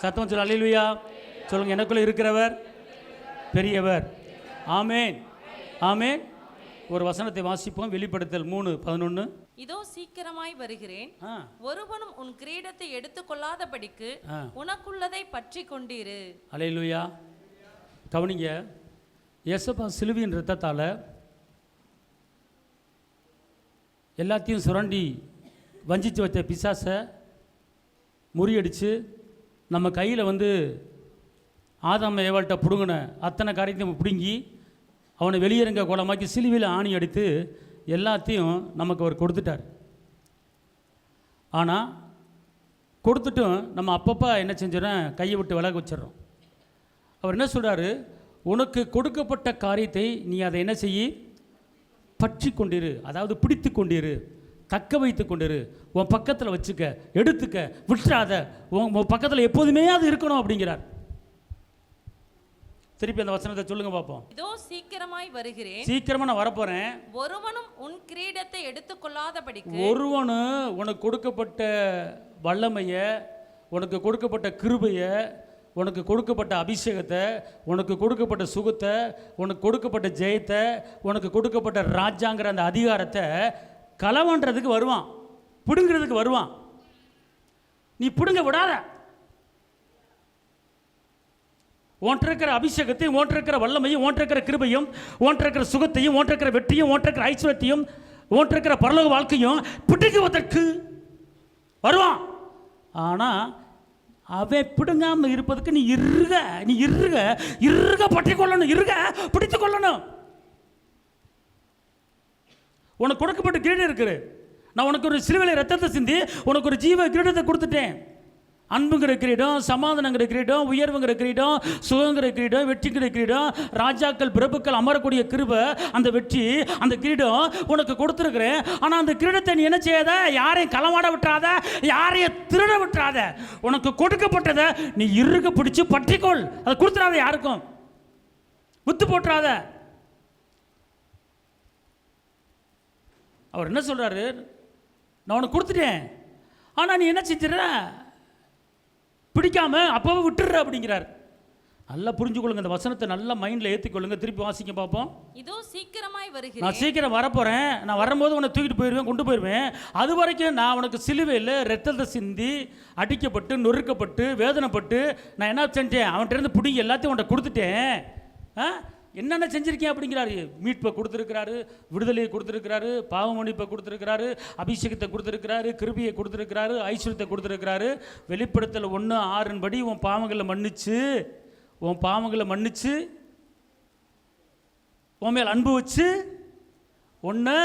சத்தம் சொல்ல அல்லேலூயா சொல்லுங்க. எனக்குள்ள இருக்கிறவர் பெரியவர். ஆமேன் ஆமேன். ஒரு வசனத்தை வாசிப்போம். வெளிப்படுத்தல் 3:11. இதோ சீக்கிரமாய் வருகிறேன், ஒருவனும் உன் கிரீடத்தை எடுத்துக்கொள்ளாதபடிக்கு உனக்குள்ளதை பற்றி கொண்டிரு. அல்லேலூயா. கவனிங்க, இயேசுப்பா சிலுவையின் இரத்தத்தால் எல்லாத்தையும் சுரண்டி வஞ்சித்து வச்ச பிசாசை முறியடித்து நம்ம கையில் வந்து ஆதாம் ஏவாள்கிட்ட பிடுங்கின அத்தனை காரியத்தையும் பிடுங்கி அவனை வெளியேறங்க கோலமாக்கி சிலுவையில் ஆணி அடித்து எல்லாத்தையும் நமக்கு அவர் கொடுத்துட்டார். ஆனால் கொடுத்துட்டும் நம்ம அப்பப்போ என்ன செஞ்சிடறோம், கையை விட்டு விலக வச்சிடறோம். அவர் என்ன சொல்கிறாரு, உனக்கு கொடுக்கப்பட்ட காரியத்தை நீ அதை என்ன செய்யி, பற்றி கொண்டிரு, அதாவது பிடித்து கொண்டிரு, தக்க வைத்து கொண்டிரு, உன் பக்கத்தில் வச்சுக்க, எடுத்துக்க, விட்டுறாத, உன் பக்கத்தில் எப்போதுமே அது இருக்கணும் அப்படிங்கிறார். திருப்பி அந்த வசனத்தை சொல்லுங்க பார்ப்போம். இதோ சீக்கிரமாய் வருகிறேன், சீக்கிரமா நான் வரப்போறேன், ஒருவனும் உன் கிரீடத்தை எடுத்துக்கொள்ளாதபடிக்கு. ஒருவனும் உனக்கு கொடுக்கப்பட்ட வல்லமைய, உனக்கு கொடுக்கப்பட்ட கிருபையை, உனக்கு கொடுக்கப்பட்ட அபிஷேகத்தை, உனக்கு கொடுக்கப்பட்ட சுகத்தை, உனக்கு கொடுக்கப்பட்ட ஜெயத்தை, உனக்கு கொடுக்கப்பட்ட ராஜாங்கிற அந்த அதிகாரத்தை களவாண்டுறதுக்கு வருவான், பிடுங்கிறதுக்கு வருவான். நீ பிடுங்க விடாத. ஓன்ட்டு இருக்கிற அபிஷேகத்தையும், ஓன்ட்டு இருக்கிற வல்லமையும், ஓன்ட்டு இருக்கிற கிருபையும், ஓன்ட்டு இருக்கிற சுகத்தையும், ஓன்ட்டு இருக்கிற வெற்றியும், ஓன்ட்டு இருக்கிற ஐஸ்வர்யத்தையும், ஓன்ட்டு இருக்கிற பரலோக வாழ்க்கையும் பிடுங்குவதற்கு வருவான். ஆனால் அவன் பிடுங்காமல் இருப்பதுக்கு நீ இருக பற்றி கொள்ளணும், இருக பிடித்து கொள்ளணும். உனக்கு கொடுக்கப்பட்ட கிரீடம் இருக்குது. நான் உனக்கு ஒரு சிலுவையில் ரத்தத்தை சிந்தி உனக்கு ஒரு ஜீவ கிரீடத்தை கொடுத்துட்டேன். அன்புங்கிற கிரீடம், சமாதானங்கிற கிரீடம், உயர்வுங்கிற கிரீடம், சுகங்கிற கிரீடம், வெற்றிங்கிற கிரீடம், ராஜாக்கள் பிரபுக்கள் அமரக்கூடிய கிருபை, அந்த வெற்றி, அந்த கிரீடம் உனக்கு கொடுத்துருக்குறேன். ஆனால் அந்த கிரீடத்தை நீ என்ன செய்யாத, யாரையும் களமாட விட்டுறாத, யாரையும் திருட விட்டுறாத. உனக்கு கொடுக்கப்பட்டதை நீ இறுக பிடிச்சு பற்றிக்கொள், அதை கொடுத்துடாத, யாருக்கும் வித்து போட்டுறாத. அவர் என்ன சொல்றாரு, நான் உனக்கு கொடுத்துட்டேன், ஆனால் நீ என்ன செஞ்சிடற, பிடிக்காம அப்பவே விட்டுற அப்படிங்கிறார். நல்லா புரிஞ்சுக்கொள்ளுங்க, இந்த வசனத்தை நல்லா மைண்டில் ஏற்றிக்கொள்ளுங்க. திருப்பி வாசிக்க பார்ப்போம். இதோ சீக்கிரமாய் வருகிறேன், நான் சீக்கிரம் வரப்போகிறேன், நான் வரும்போது உன்னை தூக்கிட்டு போயிடுவேன், கொண்டு போயிடுவேன். அது வரைக்கும் நான் உனக்கு சிலுவையில் ரத்தத்தை சிந்தி அடிக்கப்பட்டு நொறுக்கப்பட்டு வேதனைப்பட்டு நான் என்ன செஞ்சேன், அவன்கிட்ட இருந்து பிடிங்கி எல்லாத்தையும் உன்னை கொடுத்துட்டேன். என்னென்ன செஞ்சுருக்கேன் அப்படிங்கிறாரு. மீட்பை கொடுத்துருக்கிறாரு, விடுதலையை கொடுத்துருக்கிறாரு, பாவ மன்னிப்பை கொடுத்துருக்கிறாரு, அபிஷேகத்தை கொடுத்துருக்கிறாரு, கிருபியை கொடுத்துருக்கிறாரு, ஐஸ்வர்யத்தை கொடுத்துருக்கிறாரு. வெளிப்படுத்தல் 1:6 படி உன் பாவங்களை மன்னிச்சு, உன் பாவங்களை மன்னிச்சு, உன் மேல் அன்பு வச்சு, ஒன்று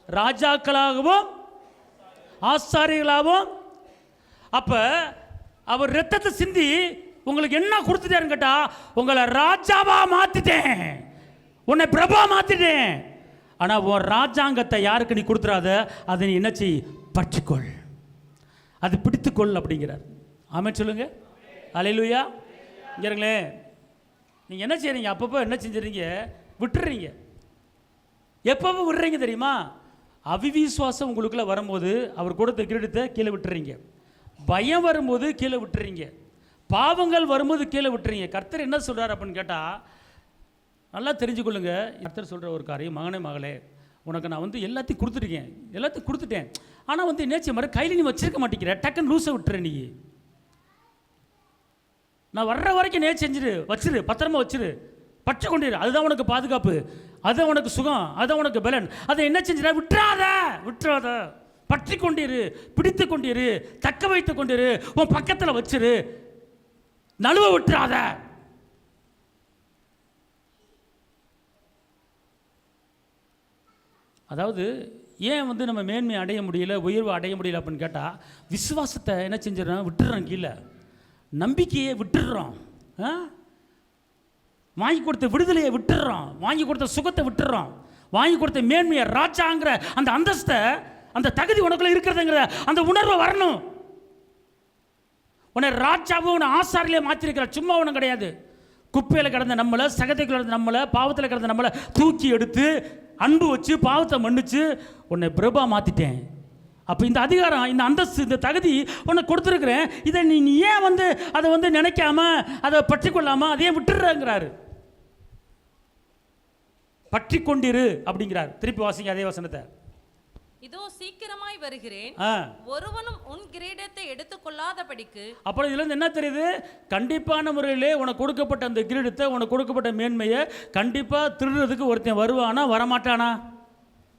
ராஜாக்களாகவும் ஆசாரியர்களாகவும். அப்போ அவர் ரத்தத்தை சிந்தி உங்களுக்கு என்ன கொடுத்துட்டேன்னு கேட்டா, உங்களை ராஜாவா மாத்திட்டேன், உன்னை பிரபா மாத்திட்டேன். ஆனால் உன் ராஜாங்கத்தை யாருக்கு நீ கொடுத்துறாத, அதை நீ என்ன செய், பற்றிக்கொள், அது பிடித்துக்கொள் அப்படிங்கிறார். ஆமென் சொல்லுங்க. அல்லேலூயா. இங்கங்களே, நீங்கள் என்ன செய்றீங்க, அப்பப்போ என்ன செஞ்சுறீங்க, விட்டுறீங்க. எப்பப்போ விடுறீங்க தெரியுமா, அவிவிசுவாசம் உங்களுக்குள்ள வரும்போது அவர் கொடுத்த கிரீடத்தை கீழே விட்டுறீங்க, பயம் வரும்போது கீழே விட்டுறீங்க, பாவங்கள் வரும்போது கீழே விட்டுறீங்க. கர்த்தர் என்ன சொல்கிறார் அப்படின்னு கேட்டால், நல்லா தெரிஞ்சுக்கொள்ளுங்க. கர்த்தர் சொல்கிற ஒரு காரியம், மகனே மகளே, உனக்கு நான் வந்து எல்லாத்தையும் கொடுத்துருக்கேன், எல்லாத்தையும் கொடுத்துட்டேன். ஆனால் வந்து நேச்ச மாதிரி கையில் நீ வச்சிருக்க மாட்டேங்கிற, டக்குன்னு லூஸை விட்டுற. நீ நான் வர்ற வரைக்கும் நேச்சு செஞ்சிரு, வச்சிரு, பத்திரமா வச்சிரு, பற்று கொண்டிரு. அதுதான் உனக்கு பாதுகாப்பு, அதுதான் உனக்கு சுகம், அதுதான் உனக்கு பலன். அதை என்ன செஞ்சிட, விட்டுறாத, பற்றி கொண்டிரு, பிடித்து கொண்டிரு, தக்க வைத்து கொண்டிரு, உன் பக்கத்தில் வச்சிரு, நழுவ விட்டுறாத. அதாவது ஏன் வந்து நம்ம மேன்மை அடைய முடியல, உயர்வு அடைய முடியல அப்படின்னு கேட்டால், விசுவாசத்தை என்ன செஞ்சிடறோம், விட்டுறோம், கீழே நம்பிக்கையை விட்டுடுறோம், வாங்கி கொடுத்த விடுதலையை விட்டுடுறோம், வாங்கி கொடுத்த சுகத்தை விட்டுடுறோம், வாங்கி கொடுத்த மேன்மையை, ராஜாங்கிற அந்த அந்தஸ்தை, அந்த தகுதி உனக்குள்ள இருக்கிறதுங்கிற அந்த உணர்வை வரணும். உன்னை ராஜாவும் உன்னை ஆசாரிலே மாற்றிருக்கிற, சும்மா ஒன்றும் கிடையாது. குப்பையில் கிடந்த நம்மளை, சகதைக்குள்ள கிடந்த நம்மளை, பாவத்தில் கிடந்த நம்மளை தூக்கி எடுத்து அன்பு வச்சு பாவத்தை மன்னிச்சு உன்னை பிரபா மாற்றிட்டேன். அப்போ இந்த அதிகாரம், இந்த அந்தஸ்து, இந்த தகுதி உனக்கு கொடுத்துருக்குறேன். இதை நீ ஏன் அதை நினைக்காம, அதை பற்றி கொள்ளாமல் அதையே விட்டுடுறங்கிறாரு. பற்றி கொண்டிரு அப்படிங்கிறார். திருப்பி வாசிங்க அதே வசனத்தை. இதோ சீக்கிரமாய் வருகிறேன், ஒருவனும் உன் கிரீடத்தை எடுத்துக்கொள்ளாதபடிக்கு. அப்புறம் இதுல இருந்து என்ன தெரியுது? கண்டிப்பான முறையிலே உனக்கு கொடுக்கப்பட்ட அந்த கிரீடத்தை, உனக்கு கொடுக்கப்பட்ட மேன்மையை கண்டிப்பா திருடுறதுக்கு ஒருத்தன் வருவானா வரமாட்டானா?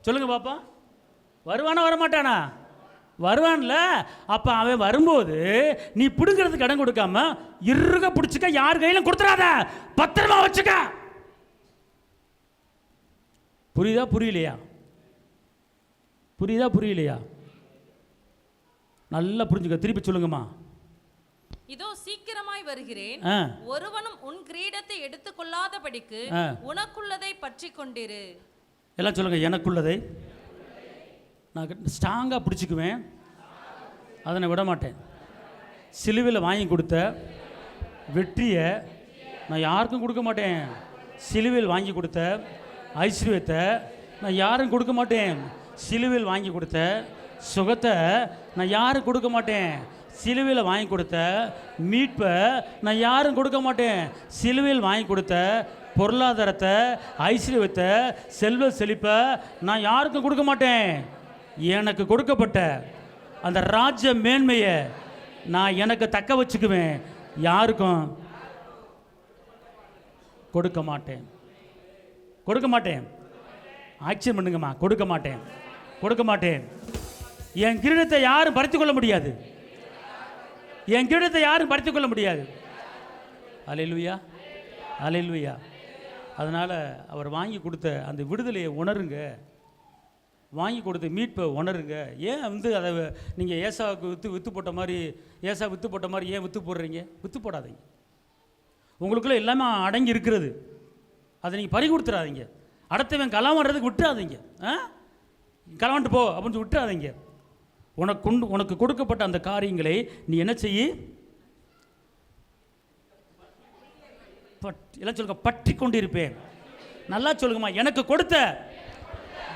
சொல்லுங்க பாப்பா. வருவானா வரமாட்டானா? வருவான்ல. அப்ப அவன் வரும்போது நீ பிடுங்கிறதுக்கு இடம் கொடுக்காம இறுக பிடிச்சிக்க, யார் கையிலும் கொடுத்துறாத, பத்திரமா வச்சுக்க. புரியுதா புரியலையா? புரியுதா புரியலையா? நல்லா புரிஞ்சுக்க. திருப்பி சொல்லுங்கம்மா. இதோ சீக்கிரமாய் வருகிறேன், ஒருவனும் உன் கிரீடத்தை எடுத்துக்கொள்ளாதபடிக்கு உனக்குள்ளதை பற்றி கொண்டிரு. எல்லாம் சொல்லுங்க. எனக்குள்ளதை நான் ஸ்ட்ராங்காக பிடிச்சிக்குவேன், அதை நான் விட மாட்டேன். சிலுவையில் வாங்கி கொடுத்த வெற்றியை நான் யாருக்கும் கொடுக்க மாட்டேன். சிலுவையில் வாங்கி கொடுத்த ஐஸ்வர்யத்தை நான் யாரும் கொடுக்க மாட்டேன். சிலுவையில் வாங்கி கொடுத்த சுகத்தை நான் யாரும் கொடுக்க மாட்டேன். சிலுவையில் வாங்கி கொடுத்த மீட்பை நான் யாரும் கொடுக்க மாட்டேன். சிலுவையில் வாங்கி கொடுத்த பொருளாதாரத்தை, ஐஸ்வர்யத்தை, செல்வ செழிப்பை நான் யாருக்கும் கொடுக்க மாட்டேன். எனக்கு கொடுக்கப்பட்ட அந்த ராஜ்ய மேன்மையை நான் எனக்கு தக்க வச்சுக்குவேன், யாருக்கும் கொடுக்க மாட்டேன். கொடுக்க மாட்டேன். ஆக்ஷன் பண்ணுங்கம்மா. கொடுக்க மாட்டேன், கொடுக்க மாட்டேன். என் கிரீடத்தை யாரும் பறித்துக் கொள்ள முடியாது. என் கிரீடத்தை யாரும் பறித்துக் கொள்ள முடியாது. அல்லேலூயா, அல்லேலூயா. அதனால் அவர் வாங்கி கொடுத்த அந்த விடுதலையை உணருங்க, வாங்கி கொடுத்த மீட்பை உணருங்க. ஏன் அதை நீங்கள் ஏசாவுக்கு விற்று போட்ட மாதிரி, ஏசா விற்று போட்ட மாதிரி ஏன் விற்று போடுறீங்க? விற்று போடாதீங்க. உங்களுக்குள்ளே எல்லாமே அடங்கி இருக்கிறது, அதை நீங்கள் பறி கொடுத்துடாதீங்க. அடுத்தவன் களம் வர்றதுக்கு விட்டுறாதீங்க. களவாண்டு போ அப்படின்னு விட்டுறாதீங்க. உனக்கு கொடுக்கப்பட்ட அந்த காரியங்களை நீ என்ன செய்ய? எல்லாம் சொல்லுங்க. பற்றி கொண்டிருப்பேன். நல்லா சொல்லுங்கம்மா. எனக்கு கொடுத்த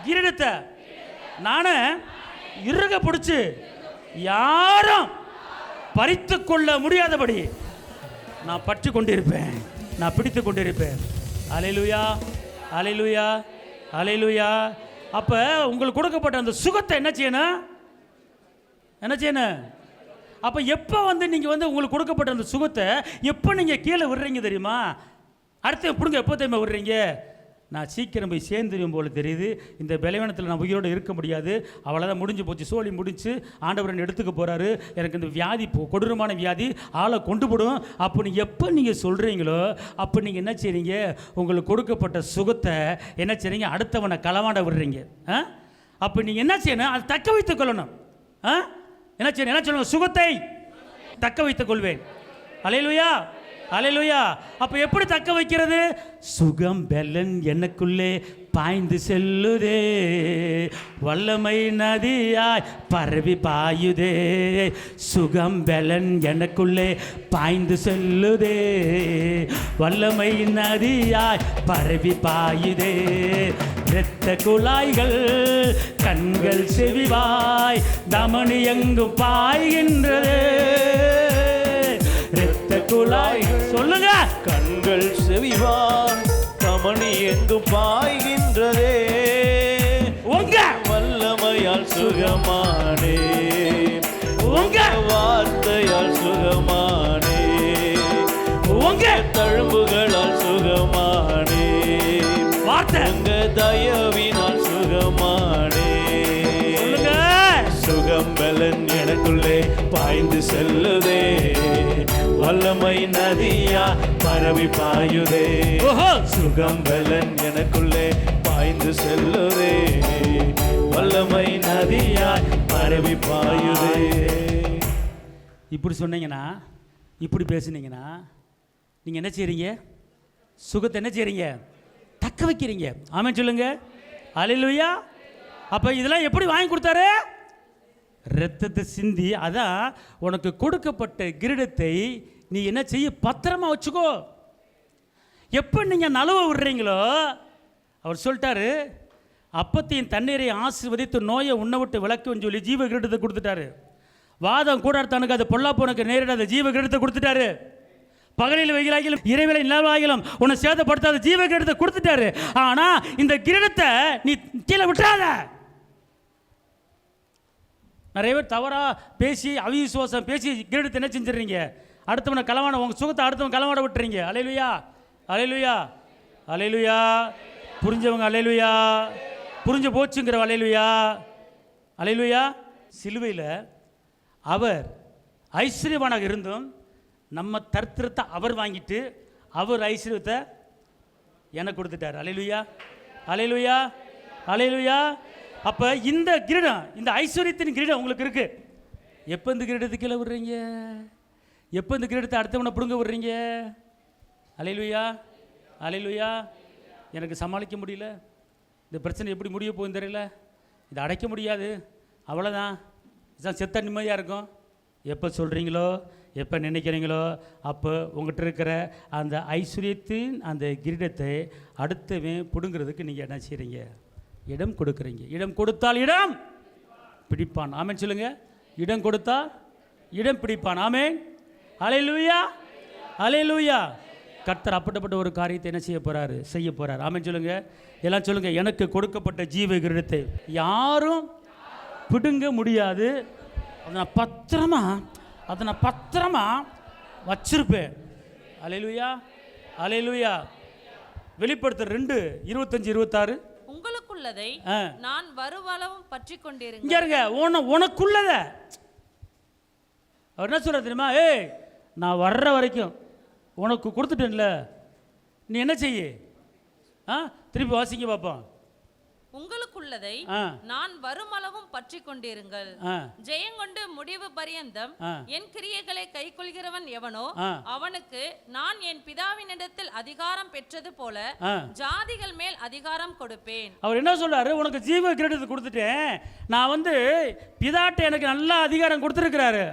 கிரீடத்தை நானே இறுக பிடிச்சு யாரும் பறித்து கொள்ள முடியாதபடி நான் பற்றி கொண்டிருப்பேன், நான் பிடித்து கொண்டிருப்பேன். அல்லேலூயா, அல்லேலூயா, அல்லேலூயா. அப்போ உங்களுக்கு கொடுக்கப்பட்ட அந்த சுகத்தை என்ன செய்யணும்? என்ன செய்யணும்? அப்போ எப்போ நீங்கள் உங்களுக்கு கொடுக்கப்பட்ட அந்த சுகத்தை எப்போ நீங்கள் கீழே விடுறீங்க தெரியுமா? அடுத்த பிடுங்க எப்போ தெரியுமா விடுறீங்க? நான் சீக்கிரம் போய் சேர்ந்துடும் போல தெரியுது, இந்த பலவீனத்தில் நான் உயிரோடு இருக்க முடியாது, அவ்வளோதான், முடிஞ்சு போச்சு, சோழி முடிச்சு, ஆண்டவரன் எடுத்துக்க போகிறாரு, எனக்கு இந்த வியாதி கொடூரமான வியாதி ஆளை கொண்டு போடும். அப்போ நீங்கள் எப்போ நீங்கள் சொல்கிறீங்களோ அப்போ நீங்கள் என்ன செய்றீங்க? உங்களுக்கு கொடுக்கப்பட்ட சுகத்தை என்ன செய்றீங்க? அடுத்தவனை களவாண்ட விடுறீங்க. அப்போ நீங்கள் என்ன செய்யணும்? அதை தக்க வைத்துக் கொள்ளணும். என்ன செய்யணும்? என்ன சொல்லணும்? சுகத்தை தக்க வைத்துக் கொள்வேன். அல்லேலூயா, அல்லேலூயா. அப்போ எப்படி தக்க வைக்கிறது? சுகம் பெலன் எனக்குள்ளே பாய்ந்து செல்லுதே, வல்லமை நதியாய் பரவி பாயுதே. சுகம் பெலன் எனக்குள்ளே பாய்ந்து செல்லுதே, வல்லமை நதியாய் பரவி பாயுதே. இரத்த குழாய்கள், கண்கள் செவிவாய், தமனி எங்கும் பாய்கின்றதே. இரத்த குழாய் சொல்லுங்க. கண்கள் செவிவாய், தமனி எங்கும் பாய்கின்றதே. உங்க வல்லமையால் சுகமானே, உங்க வார்த்தையால் சுகமானே, உங்க தழும்புகளால் சுகமானே, வார்த்தை உங்க தயவினால் சுகமானே. சுகம் பலன் எனக்குள்ளே பாய்ந்து செல்லுதே, வல்லமை நதியா பரவி பாயுதே. சுகம் பலன் எனக்குள்ளே பாய்ந்து செல்லுதே, வல்லமை நதியா பரவி பாயுதே. இப்படி சொன்னீங்கன்னா, இப்படி பேசுனீங்கன்னா நீங்கள் என்ன செய்றீங்க? சுகத்தை என்ன செய்றீங்க? தக்க வைக்கிறீங்க. ஆமென் சொல்லுங்க. அல்லேலூயா. அப்போ இதெல்லாம் எப்படி வாங்கி கொடுத்தாரு? இரத்தத்தை சிந்தி. அதான் உனக்கு கொடுக்கப்பட்ட கிரீடத்தை நீ என்ன செய்ய? பத்திரமா வச்சுக்கோ. எப்போ நீங்கள் நழுவ விடுறீங்களோ அவர் சொல்லிட்டாரு, அப்பத்தையும் தண்ணீரை ஆசீர்வதித்து நோயை உன்னை விட்டு விளக்குன்னு சொல்லி ஜீவ கிரீடத்தை கொடுத்துட்டாரு. வாதம் கூடாதனுக்கு அது பொல்லாப்பனுக்கு நேரிடாத ஜீவ கிரீடத்தை கொடுத்துட்டாரு. பகலில் வெயிலாகிலும் இரவில நிலவாகிலும் உன்னை சேதப்படுத்தாத ஜீவ கிரீடத்தை கொடுத்துட்டாரு. ஆனா இந்த கிரீடத்தை நீ கீழே விட்டுறாத. நிறைய பேர் தவறா பேசி அவிசுவாசம் பேசி கிரீடத்தை என்ன செஞ்சிடறீங்க, அடுத்தவனை களவாட, உங்க சுகத்தை அடுத்தவன் களவாட விட்டுறீங்க. அல்லேலூயா, அல்லேலூயா, அல்லேலூயா. புரிஞ்சவங்க அல்லேலூயா, புரிஞ்சு போச்சுங்கிற அல்லேலூயா, அல்லேலூயா. சிலுவையில் அவர் ஐஸ்வர்யவானாக இருந்தும் நம்ம தரித்திரத்தை அவர் வாங்கிட்டு அவர் ஐஸ்வர்யத்தை எனக்கு கொடுத்துட்டார். அல்லேலூயா, அல்லேலூயா, அல்லேலூயா. அப்போ இந்த கிரீடம், இந்த ஐஸ்வர்யத்தின் கிரீடம் உங்களுக்கு இருக்கு. எப்போ இந்த கிரீடத்தை கீழே விடுறீங்க, எப்போ இந்த கிரீடத்தை அடுத்தவனை பிடுங்க விடுறீங்க? அல்லேலூயா, அல்லேலூயா. எனக்கு சமாளிக்க முடியல, இந்த பிரச்சனை எப்படி முடிய போகுதுன்னு தெரியல, இதை அடைக்க முடியாது, அவ்வளோதான், இதுதான் செத்த நிம்மதியாக இருக்கும். எப்போ சொல்கிறீங்களோ, எப்போ நினைக்கிறீங்களோ, அப்போ உங்கள்கிட்ட இருக்கிற அந்த ஐஸ்வர்யத்தின் அந்த கிரீடத்தை அடுத்தவன் பிடுங்கிறதுக்கு நீங்கள் என்ன செய்கிறீங்க? இடம் கொடுக்குறீங்க. இடம் கொடுத்தால் இடம் பிடிப்பான். ஆமென் சொல்லுங்க. இடம் கொடுத்தால் இடம் பிடிப்பான். ஆமென். அல்லேலூயா, அல்லேலூயா. கர்த்தர் அப்பட்டப்பட்ட ஒரு காரியத்தை என்ன செய்ய போறாரு? செய்ய போறார். ஆமென் சொல்லுங்க. எல்லாம் சொல்லுங்க. எனக்கு கொடுக்கப்பட்ட ஜீவ கிரீடத்தை யாரும் பிடுங்க முடியாது. அதை நான் பத்திரமா வச்சிருப்பேன். அல்லேலூயா, அல்லேலூயா. வெளிப்படுத்தல் 2:25-26. உங்களுக்குள்ளதை நான் வருவளவும் பற்றி கொண்டிருங்க. இங்க இருங்க. உனக்குள்ளத அவர் என்ன சொல்ற தெரியுமா? ஏய், நான் வர்ற வரைக்கும் உனக்கு கொடுத்துட்டேன்ல, நீ என்ன செய்ய? திருப்பி வாசிங்க பார்ப்போம். உங்களுக்குள்ளதை நான் வருமளவும் பற்றி கொண்டிருங்கள். ஜெயங்கொண்டு முடிவு பரியந்தம் என் கிரியைகளை கைக்கொள்கிறவன் எவனோ அவனுக்கு நான் என் பிதாவினிடத்தில் அதிகாரம் பெற்றது போல ஜாதிகள் மேல் அதிகாரம் கொடுப்பேன். அவர் என்ன சொல்றாரு? உனக்கு ஜீவ கிரீடத்தை கொடுத்துட்டேன், நான் பிதாட்ட எனக்கு நல்ல அதிகாரம் கொடுத்துருக்கிறாரு.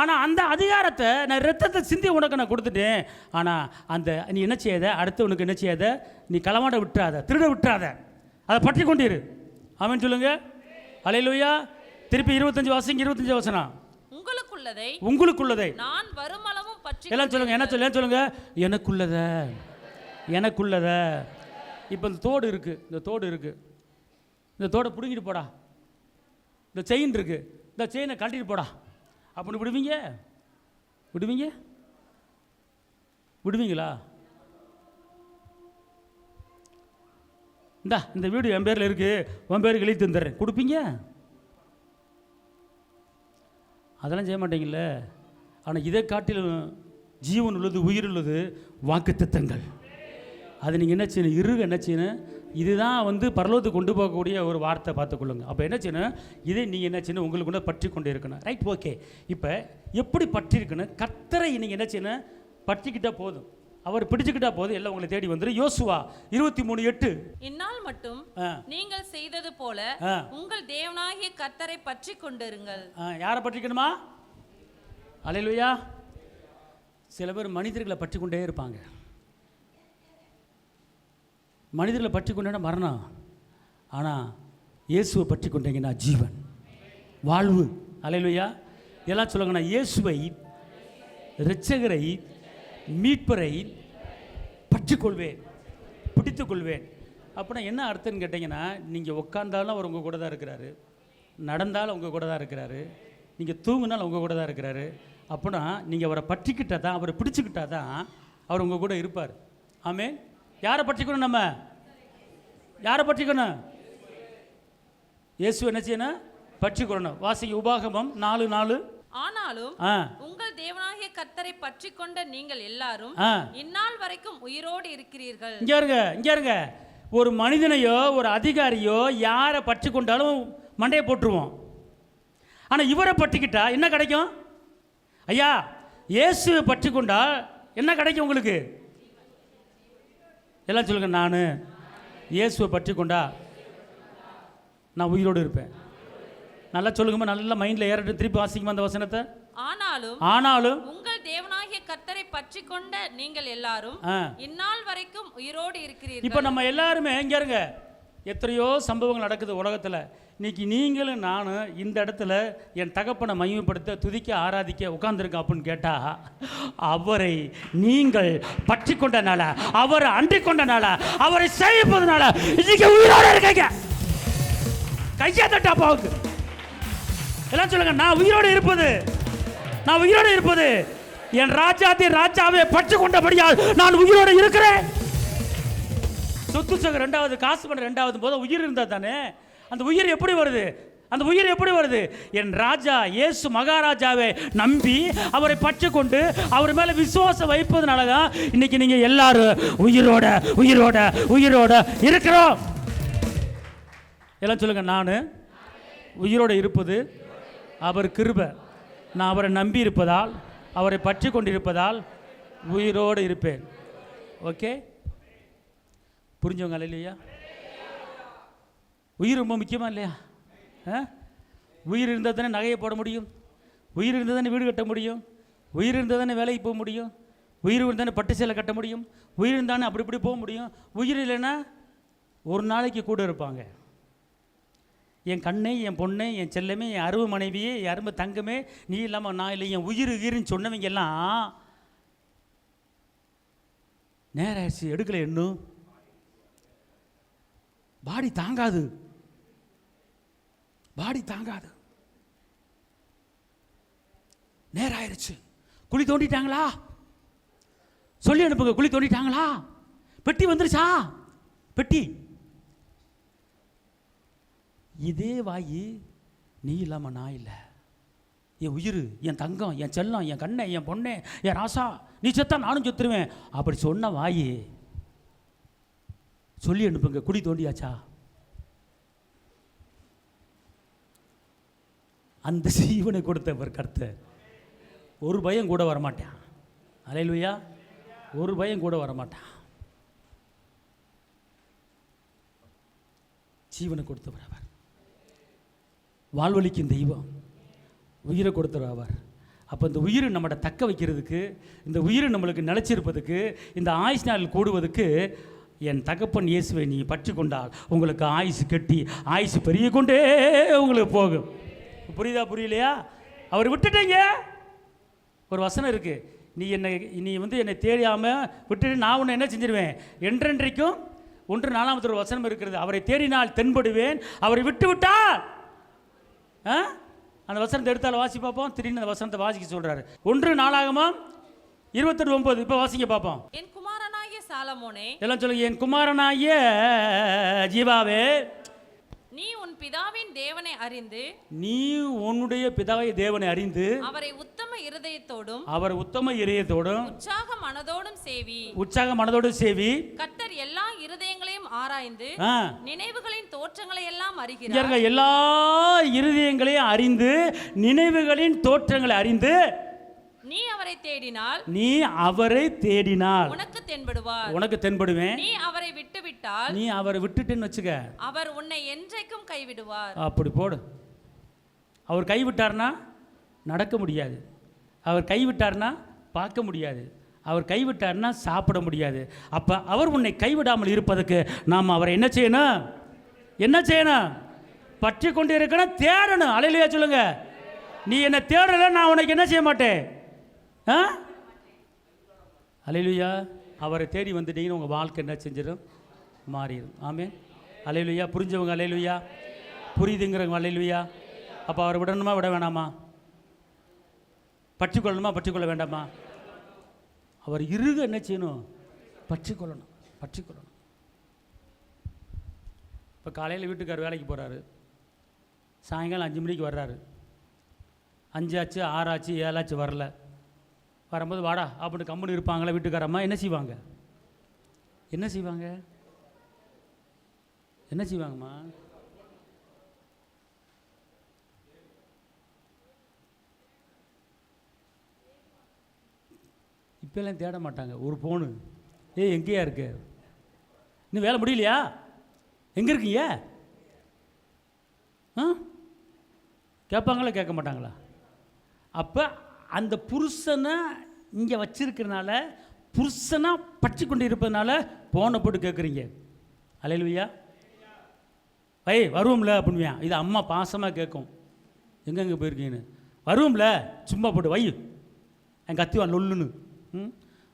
ஆனால் அந்த அதிகாரத்தை நான் ரத்தத்தை சிந்தி உனக்கு நான் கொடுத்துட்டேன். ஆனால் அந்த நீ என்ன செய்யாத, அடுத்து உனக்கு என்ன செய்யாத, நீ களமாட விட்டுறாத, திருட விட்டுறாத, அதை பற்றி கொண்டிரு. ஆமென் சொல்லுங்க. அல்லேலூயா. திருப்பி 25 வாசிங்க. 25 வசனம். உங்களுக்குள்ளதை நான் வருமளவும் பற்றி. எல்லாம் சொல்லுங்க. என்ன சொல்லுங்க? எனக்குள்ளத. இப்போ இந்த தோடு இருக்கு, இந்த தோடை பிடுங்கிட்டு போடா. இந்த செயின் இருக்கு, இந்த செயினை கழட்டிட்டு போடா அப்படின்னு விடுவீங்களா? இந்த வீடு என் பேரில் இருக்கு, உன் பேருக்கு எழுதி தந்துடுறேன், கொடுப்பீங்க? அதெல்லாம் செய்ய மாட்டீங்கல்ல. ஆனால் இதை காட்டிலும் ஜீவன் உள்ளது, உயிர் உள்ளது, வாக்குத்தத்தங்கள். அது நீங்கள் என்ன செய்யணும்? என்ன செய்யணும்? இதுதான் பரலோகத்துக்கு கொண்டு போகக்கூடிய ஒரு வார்த்தை, பார்த்துக்கொள்ளுங்க. அப்போ என்ன செய்யணும்? இதை நீங்கள் என்ன செய்யணும்? உங்களுக்கு பற்றி கொண்டு இருக்கணும். Right, okay. இப்போ எப்படி பற்றி இருக்கணும்? கர்த்தரை நீங்கள் என்ன செய்யணும்? பற்றிக்கிட்டா போதும், அவர் பிடிச்சுக்கிட்டா போதும், எல்லாம் உங்களை தேடி வந்துடும். யோசுவா 23:8. இந்நாள் மட்டும் நீங்கள் செய்தது போல உங்கள் தேவனாகிய கர்த்தரை பற்றி கொண்டிருங்கள். யாரை பற்றிக்கணுமா? அல்லேலூயா. சில பேர் மனிதர்களை பற்றி கொண்டே இருப்பாங்க. மனிதர்களை பற்றி கொண்டா மரணம், ஆனால் இயேசுவை பற்றி கொண்டீங்கன்னா ஜீவன், வாழ்வு. அல்லேலூயா. எல்லாம் சொல்லுங்க. நான் இயேசுவை, இரட்சகரை, மீட்பரை பற்றி கொள்வேன், பிடித்து கொள்வேன். அப்படின்னா என்ன அர்த்தம்னு கேட்டிங்கன்னா, நீங்கள் உட்கார்ந்தாலும் அவர் உங்கள் கூட தான் இருக்கிறாரு, நடந்தாலும் உங்கள் கூட தான் இருக்கிறாரு, நீங்கள் தூங்கினாலும் உங்கள் கூட தான் இருக்கிறாரு. அப்படின்னா நீங்கள் அவரை பற்றிக்கிட்டா தான், அவரை பிடிச்சிக்கிட்டா தான் அவர் உங்கள் கூட இருப்பார். ஆமென். யாரை பற்றிக்கணும்? நம்ம யாரை பற்றிக்கணும்? இயேசு என்ன செய்யணும்? பற்றிக்கொள்ளணும். வாசிங்க. உபாகமம் 4:4. ஆனாலும் உங்கள் தேவனாகிய கர்த்தரை பற்றி கொண்ட நீங்கள் எல்லாரும் இந்நாள் வரைக்கும் உயிரோடு இருக்கிறீர்கள். இங்க இருங்க. ஒரு மனிதனையோ ஒரு அதிகாரியோ யாரை பற்றி கொண்டாலும் மண்டையை போட்டுருவோம். ஆனால் இவரை பற்றிக்கிட்டா என்ன கிடைக்கும்? ஐயா, இயேசுவை பற்றி கொண்டா என்ன கிடைக்கும் உங்களுக்கு? எல்லாம் சொல்லுங்க. நான் இயேசுவை பற்றி கொண்டா நான் உயிரோடு இருப்பேன். நல்லா சொல்லுங்கம்மா, நல்லா மைண்டில் ஏறட்டும். திருப்பி வாசிக்குமா அந்த வசனத்தை. ஆனாலும் உங்கள் தேவனாகிய கர்த்தரை பற்றி கொண்ட நீங்கள் எல்லாரும் இந்நாள் வரைக்கும் உயிரோடு இருக்கிறீர்கள். இப்போ நம்ம எல்லாருமே இங்க இருங்க, எத்தனையோ சம்பவங்கள் நடக்குது உலகத்தில். இன்னைக்கு நீங்களும் நானும் இந்த இடத்துல என் தகப்பனை மகிமைப்படுத்த, துதிக்க, ஆராதிக்க உட்கார்ந்துருக்கோம் அப்படின்னு கேட்டால், அவரை நீங்கள் பற்றி கொண்டனால, அவரை அன்றி கொண்டனால, அவரை சேவிப்பதனால இன்னைக்கு உயிரோடு இருக்கீங்க. கையா தட்ட அப்பாவுக்கு எல்லாம் சொல்லுங்க, நான் உயிரோடு இருப்பது, நான் உயிரோடு இருப்பது என் ராஜாதி ராஜாவை பற்றி கொண்டபடியால் நான் உயிரோடு இருக்கிறேன். சொத்து சக ரெண்டாவது, காசு பண்ண ரெண்டாவது, போது உயிர் இருந்தால் தானே. அந்த உயிர் எப்படி வருது? அந்த உயிர் எப்படி வருது? என் ராஜா இயேசு மகாராஜாவை நம்பி அவரை பற்றி கொண்டு அவர் மேலே விசுவாசம் வைப்பதனால தான் இன்னைக்கு நீங்கள் எல்லாரும் உயிரோட உயிரோட உயிரோட இருக்கிறோம். எல்லாம் சொல்லுங்க, நான் உயிரோடு இருப்பது அவர் கிருபை. நான் அவரை நம்பி இருப்பதால், அவரை பற்றி கொண்டிருப்பதால் உயிரோடு இருப்பேன். ஓகே, புரிஞ்சவங்க இல்லையா? உயிர் ரொம்ப முக்கியமா இல்லையா? உயிர் இருந்தால் தானே நகையை போட முடியும், உயிர் இருந்தால் தானே வீடு கட்ட முடியும், உயிர் இருந்தால் தானே வேலைக்கு போக முடியும், உயிர் இருந்தால் தானே பட்டு சேலை கட்ட முடியும், உயிர் இருந்தானே அப்படி இப்படி போக முடியும். உயிர் இல்லைன்னா ஒரு நாளைக்கு கூட இருப்பாங்க. என் கண்ணே, என் பொண்ணே, என் செல்லமே, என் அருமை மனைவியே, என் அருமை தங்கமே, நீ இல்லாமல் நான் இல்லை, என் உயிர் உயிர்னு சொன்னவங்க எல்லாம் நேரம் ஆயிடுச்சு எடுக்கலை, இன்னும் பாடி தாங்காது, பாடி தாங்காது, நேரம் ஆயிடுச்சு. குழி தோண்டிட்டாங்களா? சொல்லி அனுப்புங்க, குழி தோண்டிட்டாங்களா? பெட்டி வந்துருச்சா? பெட்டி. இதே வாயி, நீ இல்லாமல் நான் இல்லை, என் உயிர், என் தங்கம், என் செல்லம், என் கண்ணை, என் பொண்ணே, என் ராசா, நீ செத்தா நானும் செத்துருவேன் அப்படி சொன்ன வாயி சொல்லி அனுப்புங்க, குழி தோண்டியாச்சா? அந்த ஜீவனை கொடுத்தவர் கர்த்தர் ஒரு பயம் கூட வரமாட்டான். அல்லேலூயா, ஒரு பயம் கூட வரமாட்டான். ஜீவனை கொடுத்தவர் அவர், வாழ்வழிக்கும் தெய்வம், உயிரை கொடுத்தவர் அவர். அப்போ இந்த உயிரை நம்மளை தக்க வைக்கிறதுக்கு, இந்த உயிரை நம்மளுக்கு நிலைச்சிருப்பதுக்கு, இந்த ஆயுஷ் நாள் கூடுவதுக்கு என் தகப்பன் இயேசுவை நீ பற்றி கொண்டால் உங்களுக்கு ஆயுசு கட்டி ஆயுசு பெரிய கொண்டே உங்களுக்கு போகும். புரியுதா புரியலையா? அவர் விட்டுட்டீங்க. ஒரு வசனம் இருக்குது, நீ என்னை தேடியாமல் விட்டுட்டு நான் உன்னை என்ன செஞ்சிருவேன், என்றென்றைக்கும் 1:4 ஒரு வசனம் இருக்கிறது, அவரை தேடினால் தென்படுவேன், அவரை விட்டு விட்டால். அந்த வசனத்தை எடுத்தாலும் வாசி பார்ப்போம். திடீர்னு அந்த வசனத்தை வாசிக்க சொல்றாரு. 1:4 28:9. இப்போ வாசிங்க பார்ப்போம். என் குமாரனாகிய சாலமோனே, எல்லாம் சொல்லுங்க, என் குமாரனாகிய ஜீவாவே, நீ உன் பிதாவின் தேவனை அறிந்து, நீ உன்னுடைய பிதாவை தேவனை அறிந்து அவரை உத்தம இருதயத்தோடும், அவர் உத்தம இதயத்தோடும் உற்சாக மனதோடும் சேவி, உற்சாக மனதோடும் சேவி. கர்த்தர் எல்லா இருதயங்களையும் ஆராய்ந்து நினைவுகளின் தோற்றங்களை எல்லாம் அறிகிறார். எல்லா இருதயங்களையும் அறிந்து நினைவுகளின் தோற்றங்களை அறிந்து நீ அவரை தேடினால், நீ அவரை தேடினால் உனக்கு தென்படுவார், உனக்கு தென்படுவேன். நீ அவரை விட்டுவிட்டால், நீ அவரை விட்டுட்டேன்னு வச்சுக்க, அவர் உன்னை என்றைக்கும் கைவிடுவார். அப்படி போடு. அவர் கைவிட்டார்னா நடக்க முடியாது, அவர் கைவிட்டார்னா பார்க்க முடியாது, அவர் கைவிட்டார்னா சாப்பிட முடியாது. அப்போ அவர் உன்னை கைவிடாமல் இருப்பதற்கு நாம் அவரை என்ன செய்யணும்? என்ன செய்யணும்? பற்றி கொண்டு இருக்கணும், தேடணும். அல்லேலூயா சொல்லுங்க. நீ என்னை தேடலை, நான் உனக்கு என்ன செய்ய மாட்டேன். அல்லேலூயா. அவரை தேடி வந்துட்டீங்கன்னு உங்கள் வாழ்க்கை என்ன செஞ்சிடும்? மாறிடும். ஆமென். அல்லேலூயா. புரிஞ்சவங்க அல்லேலூயா, புரியுதுங்கிறவங்க அல்லேலூயா. அப்போ அவரை விடணுமா விட வேணாமா? பற்றி கொள்ளணுமா பற்றி கொள்ள வேண்டாமா? அவர் இருக என்ன செய்யணும்? பற்றி கொள்ளணும், பற்றி கொள்ளணும். இப்போ காலையில் வீட்டுக்கார் வேலைக்கு போகிறாரு, சாயங்காலம் 5 மணிக்கு வர்றாரு. 5 ஆச்சு, 6 ஆச்சு, 7 ஆச்சு, வரல. வரும்போது வாடா அப்படின்னு கம்முன்னு இருப்பாங்களா வீட்டுக்காரம்மா? என்ன செய்வாங்க? என்ன செய்வாங்க? என்ன செய்வாங்கம்மா? இப்போல்லாம் தேட மாட்டாங்க. ஒரு ஃபோனு, எங்கேயா இருக்கு, இன்னும் வேலை முடியலையா, எங்கே இருக்கீங்க கேட்பாங்களா கேட்க மாட்டாங்களா? அப்போ அந்த புருஷனை இங்கே வச்சிருக்கிறனால, புருஷனாக பற்றி கொண்டு இருப்பதனால ஃபோனை போட்டு கேட்குறீங்க. அல்லேலூயா. வருவோம்ல அப்படின்வேன். இது அம்மா பாசமாக கேட்கும், எங்கெங்கே போயிருக்கீங்கன்னு. வருவோம்ல, சும்மா போட்டு வை, என் கத்திவான் லொல்லுன்னு.